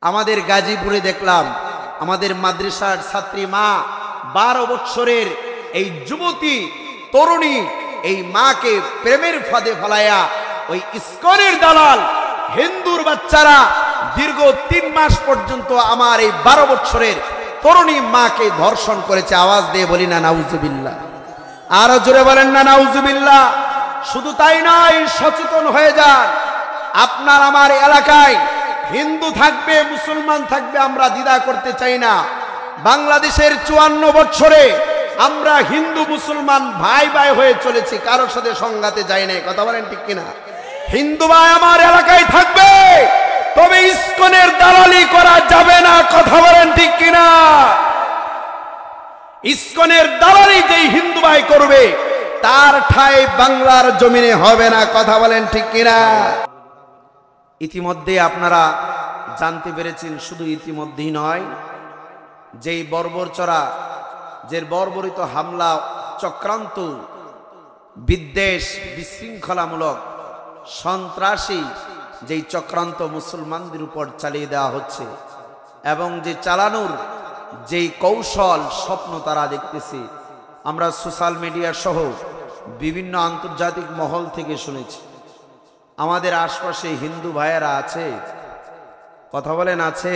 আমাদের গাজীপুরে দেখলাম আমাদের মাদ্রাসার ছাত্রী মা 12 বছরের এই যুবতী তরুণী এই মাকে প্রেমের ফাঁদে ফেলায়া ওই ইসকনের দালাল হিন্দুর বাচ্চারা দীর্ঘ 3 মাস পর্যন্ত আমার এই 12 বছরের তরুণী মাকে ধর্ষণ করেছে। আওয়াজ দিয়ে বলি না নাউজুবিল্লাহ, আরো জোরে বলেন না নাউজুবিল্লাহ। শুধু তাই নয়, সচেতন হয়ে যান। আপনার আমার এলাকায় হিন্দু থাকবে মুসলমান থাকবে, আমরা দ্বিধা করতে চাই না। বাংলাদেশের 54 বছরে আমরা হিন্দু মুসলমান ভাই ভাই হয়ে চলেছি, কারোর সাথে সংঘাতে যাই নাই। কথা বলেন ঠিক কিনা? হিন্দু ভাই আমার এলাকায় থাকবে, তবে ইসকনের দালালি করা যাবে না। কথা বলেন ঠিক কিনা? ইসকনের দালালি যেই হিন্দু ভাই করবে তার ঠাঁই বাংলার জমিনে হবে না। কথা বলেন ঠিক কিনা? ইতিমধ্যে আপনারা জানতে পেরেছেন, শুধু ইতিমধ্যেই নয়, যেই বর্বরচরা যে বর্বরিত হামলা চক্রান্ত বিদ্বেষ বিশৃঙ্খলামূলক সন্ত্রাসী যেই চক্রান্ত মুসলমানদের উপর চালিয়ে দেওয়া হচ্ছে এবং যে চালানোর যেই কৌশল স্বপ্ন তারা দেখতেছে, আমরা সোশ্যাল মিডিয়া সহ বিভিন্ন আন্তর্জাতিক মহল থেকে শুনেছি। আমাদের আশপাশে হিন্দু ভাইয়েরা আছে, কথা বলেন আছে,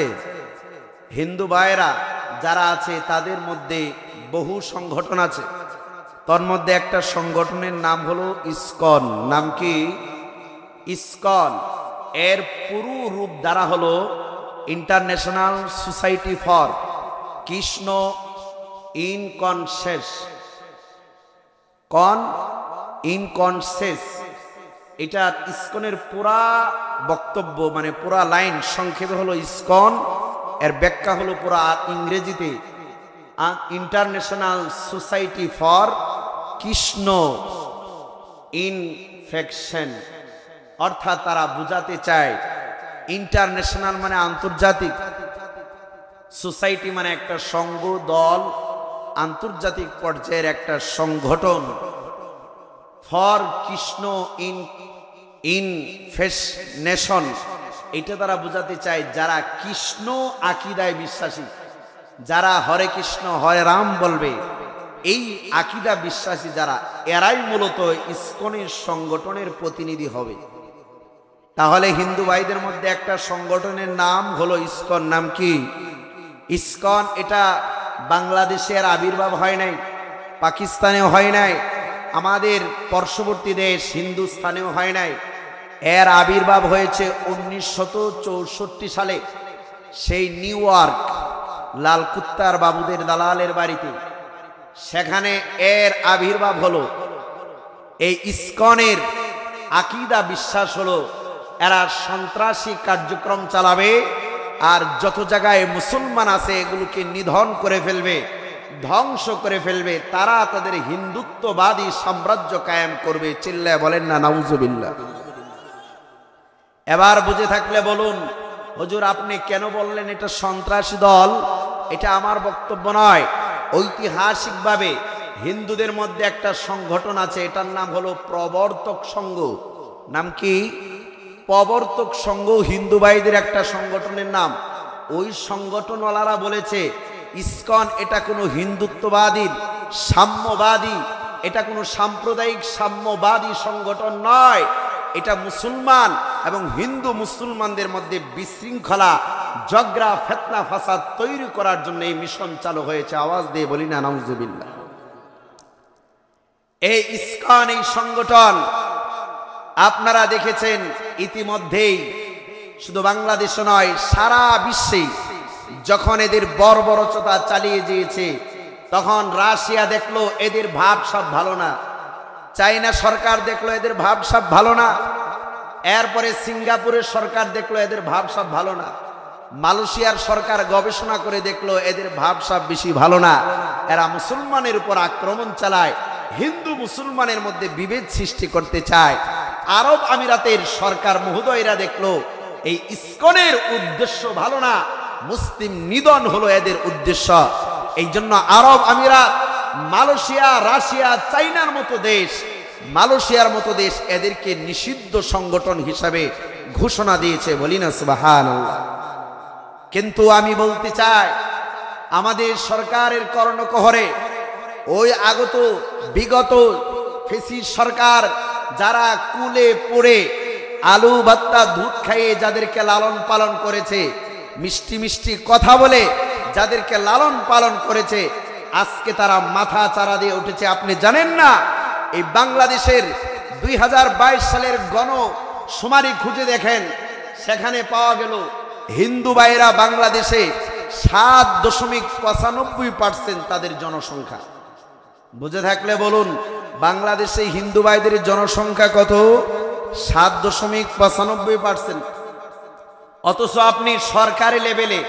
হিন্দু ভাইয়েরা যারা আছে তাদের মধ্যে বহু সংগঠন আছে। তার মধ্যে একটা সংগঠনের নাম হলো ইসকন। নাম কি? ইসকন। এর পুরো রূপ দ্বারা হলো ইন্টারন্যাশনাল সোসাইটি ফর কৃষ্ণ ইনকনসেস। এটা ইসকনের পুরা বক্তব্য, মানে পুরা লাইন সংক্ষেপে হলো ইসকন। এর ব্যাখ্যা হলো পুরা ইংরেজিতে international society for Krishna infection. অর্থাৎ তারা বুঝাতে চায় ইন্টারন্যাশনাল মানে আন্তর্জাতিক, সোসাইটি মানে একটা সংঘ দল, আন্তর্জাতিক পর্যায়ের একটা সংগঠন। ফর কৃষ্ণ ইনফেশনেশন, এটা তারা বুঝাতে চায় যারা কৃষ্ণ আকীদায় বিশ্বাসী, যারা হরে কৃষ্ণ হরে রাম বলবে, এই আকীদা বিশ্বাসী যারা, এরাই মূলত ইসকনের সংগঠনের প্রতিনিধি হবে। তাহলে হিন্দু ভাইদের মধ্যে একটা সংগঠনের নাম হলো ইসকন। নাম কি? ইসকন। এটা বাংলাদেশের আবির্ভাব হয় নাই, পাকিস্তানেও হয় নাই, আমাদের পার্শ্ববর্তী দেশ হিন্দুস্তানেও হয় নাই। এর আবির্ভাব হয়েছে 1964 সালে, সেই নিউ ইয়র্ক লাল কুত্তার বাবুদের দালালের বাড়িতে। সেখানে এর আবির্ভাব হলো। এই ইসকনের আকীদা বিশ্বাস হলো এরা সন্ত্রাসী কার্যক্রম চালাবে, আর যত জায়গায় মুসলমান আছে এগুলোকে নিধন করে ফেলবে, ধ্বংস করে ফেলবে। তারা তাদের হিন্দুত্ববাদী সাম্রাজ্য কায়েম করবে। চিল্লায় বলেন না নাউজুবিল্লাহ। এবার বুঝে থাকলে বলুন, হুজুর আপনি কেন বললেন এটা সন্ত্রাসী দল? এটা আমার বক্তব্য নয়। ঐতিহাসিকভাবে হিন্দুদের মধ্যে একটা সংগঠন আছে, এটার নাম হলো প্রবর্তক সংঘ। নাম কি? প্রবর্তক সংঘ হিন্দু ভাইদের একটা সংগঠনের নাম। ওই সংগঠনওয়ালারা বলেছে ইসকন এটা কোনো হিন্দুত্ববাদী সাম্যবাদী, এটা কোনো সাম্প্রদায়িক সাম্যবাদী সংগঠন নয়। এটা মুসলমান এবং হিন্দু মুসলমানদের মধ্যে বিশৃঙ্খলা ঝগড়া ফিতনা ফাসাদ তৈরি করার জন্য এই মিশন চালু হয়েছে। আওয়াজ দিয়ে বলি না নাউজুবিল্লাহ। এই ইসকন এই সংগঠন আপনারা দেখেছেন ইতিমধ্যেই, শুধু বাংলাদেশে নয় সারা বিশ্বে যখন এদের বর্বরচতা চালিয়ে দিয়েছে, তখন রাশিয়া দেখলো এদের ভাব সব ভালো না, চাইনা সরকার দেখলো এদের ভাব সব ভালো না, এরপরে সিঙ্গাপুরের সরকার দেখলো এদের ভাব সব ভালো না, মালয়েশিয়ার সরকার গবেষণা করে দেখলো এদের ভাব সব বেশি ভালো না। এরা মুসলমানের উপর আক্রমণ চালায়, হিন্দু মুসলমানের মধ্যে বিভেদ সৃষ্টি করতে চায়। আরব আমিরাতের সরকার মহোদয়রা দেখলো এই ইসকনের উদ্দেশ্য ভালো না, মুসলিম নিধন হলো এদের উদ্দেশ্য। এই জন্য আরব আমিরাত, মালয়েশিয়া, রাশিয়া, চাইনার মতো দেশ, মালয়েশিয়ার মতো দেশ এদেরকে নিষিদ্ধ সংগঠন হিসাবে ঘোষণা দিয়েছে। বলি না সুবহানাল্লাহ। কিন্তু আমি বলতে চাই, আমাদের সরকারের কর্ণকহরে ওই বিগত ফেসির সরকার যারা কুলে পড়ে আলু ভর্তা দুধ খাইয়ে যাদেরকে লালন পালন করেছে, মিষ্টি মিষ্টি কথা বলে যাদেরকে লালন পালন করেছে, আজকে তারা মাথা চারা দিয়ে উঠেছে। আপনি জানেন না, এই বাংলাদেশের 2022 সালের গণশুমারি খুঁজে দেখেন, সেখানে পাওয়া গেল হিন্দু ভাইরা বাংলাদেশে 7.95% তাদের জনসংখ্যা। বুঝে থাকলে বলুন, বাংলাদেশে হিন্দু ভাইদের জনসংখ্যা কত? 7.95%। অথচ আপনি সরকারি লেভেলে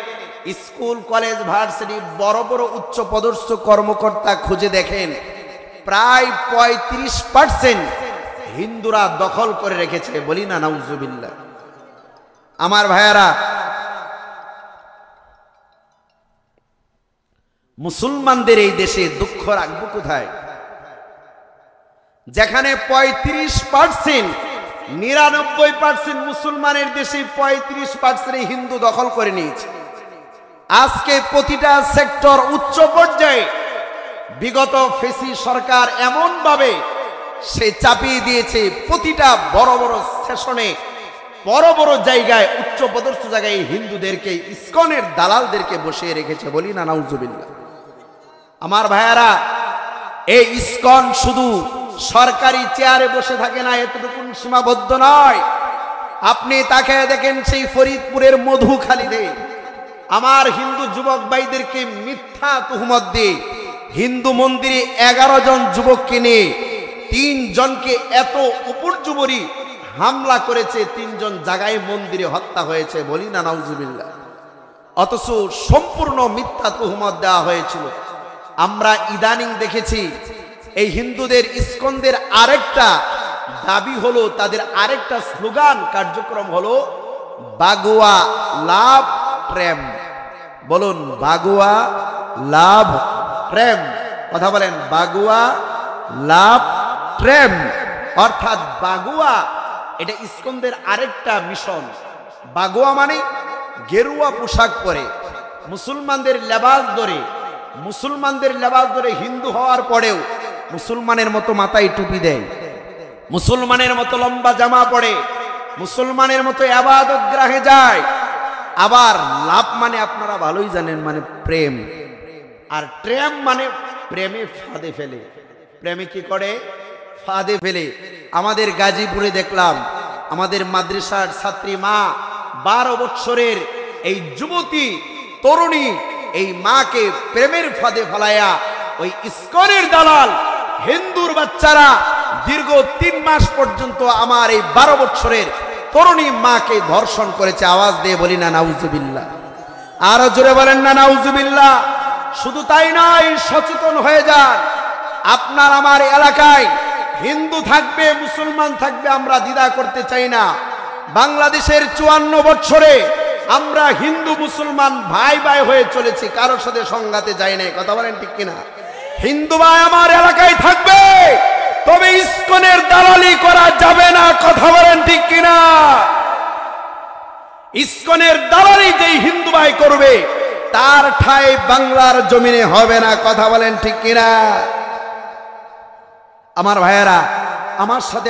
স্কুল, কলেজ, ভার্সিটি বড় বড় উচ্চ পদস্থ কর্মকর্তা খুঁজে দেখেন, প্রায় 35% হিন্দুরা দখল করে রেখেছে। বলি না নাউজুবিল্লাহ। আমার ভাইয়ারা, মুসলমানদের এই দেশে দুঃখ রাখবো কোথায়? যেখানে 35%, 99% মুসলমানের দেশে 35% হিন্দু দখল করে নিয়েছে। আজকে প্রতিটা সেক্টর উচ্চ পর্যায়ে বিগত ফেসি সরকার এমন ভাবে সে চাপিয়ে দিয়েছে, প্রতিটা বড় বড় স্টেশনে, বড় বড় জায়গায়, উচ্চ পদস্থ জায়গায় হিন্দুদেরকে, ইসকনের দালালদেরকে বসিয়ে রেখেছে। বলি না নাউজুবিল্লাহ। আমার ভাইয়ারা, এই ইসকন শুধু সরকারি চেয়ারে বসে থাকে না, এতটুকু সীমাবদ্ধ নয়। আপনি তাকে দেখেন সেই ফরিদপুরের মধুখালীতে আমার হিন্দু যুবক ভাইদেরকে মিথ্যা তুহমত দিয়ে হিন্দু মন্দিরে 11 জন যুবককে নিয়ে 3 জনকে এত উপর্যুপরি হামলা করেছে, 3 জন জায়গায় মন্দিরে হত্যা হয়েছে। বলি না নাউজুবিল্লাহ। অথচ সম্পূর্ণ মিথ্যা তুহমত দেওয়া হয়েছিল। আমরা ইদানিং দেখেছি এই হিন্দুদের, ইসকনদের আরেকটা দাবি হলো, তাদের আরেকটা স্লোগান কার্যক্রম হলো বাগুয়া লাভ প্রেম। বলুন, বাগুয়া লাভ প্রেম। কথা বলেন, বাগুয়া লাভ প্রেম। অর্থাৎ বাগুয়া এটা ইসকনদের আরেকটা মিশন। বাগুয়া মানে গেরুয়া পোশাক পরে, মুসলমানদের লেবাস ধরে হিন্দু হওয়ার পরেও মুসলমানের মতো মাথায় টুপি দেয়, মুসলমানের মতো লম্বা জামা পরে, মুসলমানের মতো ইবাদত গ্রাহে যায়। আবার লাভ মানে আপনারা ভালোই জানেন, মানে প্রেম। আর প্রেম মানে প্রেমে ফাঁদে ফেলে। প্রেমে কি করে? ফাঁদে ফেলে। আমাদের গাজীপুরে দেখলাম আমাদের মাদ্রাসার ছাত্রী মা, 12 বছরের এই যুবতী তরুণী, এই মাকে প্রেমের ফাঁদে ফেলায়া ওই ইসকনের দালাল হিন্দুর বাচ্চারা দীর্ঘ 3 মাস পর্যন্ত আমার এই 12 বছরের তরুণী মাকে ধর্ষণ করেছে। আওয়াজ দিয়ে বলি না নাউজুবিল্লাহ। আরো জোরে বলেন না নাউজুবিল্লাহ। শুধু তাই নয়, সচেতন হয়ে যান। আপনার আমার এলাকায় হিন্দু থাকবে, মুসলমান থাকবে, আমরা দ্বিধা করতে চাই না। বাংলাদেশের 54 বছরে আমরা হিন্দু মুসলমান ভাই ভাই হয়ে চলেছি, কারোর সাথে সংঘাতে যাই নাই। কথা বলেন ঠিক কিনা? হিন্দু ভাই আমার এলাকায় থাকবে, তবে ইসকনের দালালি করা যাবে না। কথা বলেন ঠিক কিনা? ইসকনের দালালি যেই হিন্দু ভাই করবে, তার ঠাঁই বাংলার জমিনে হবে না। কথা বলেন ঠিক কিনা? আমার ভাইয়েরা, আমার সাথে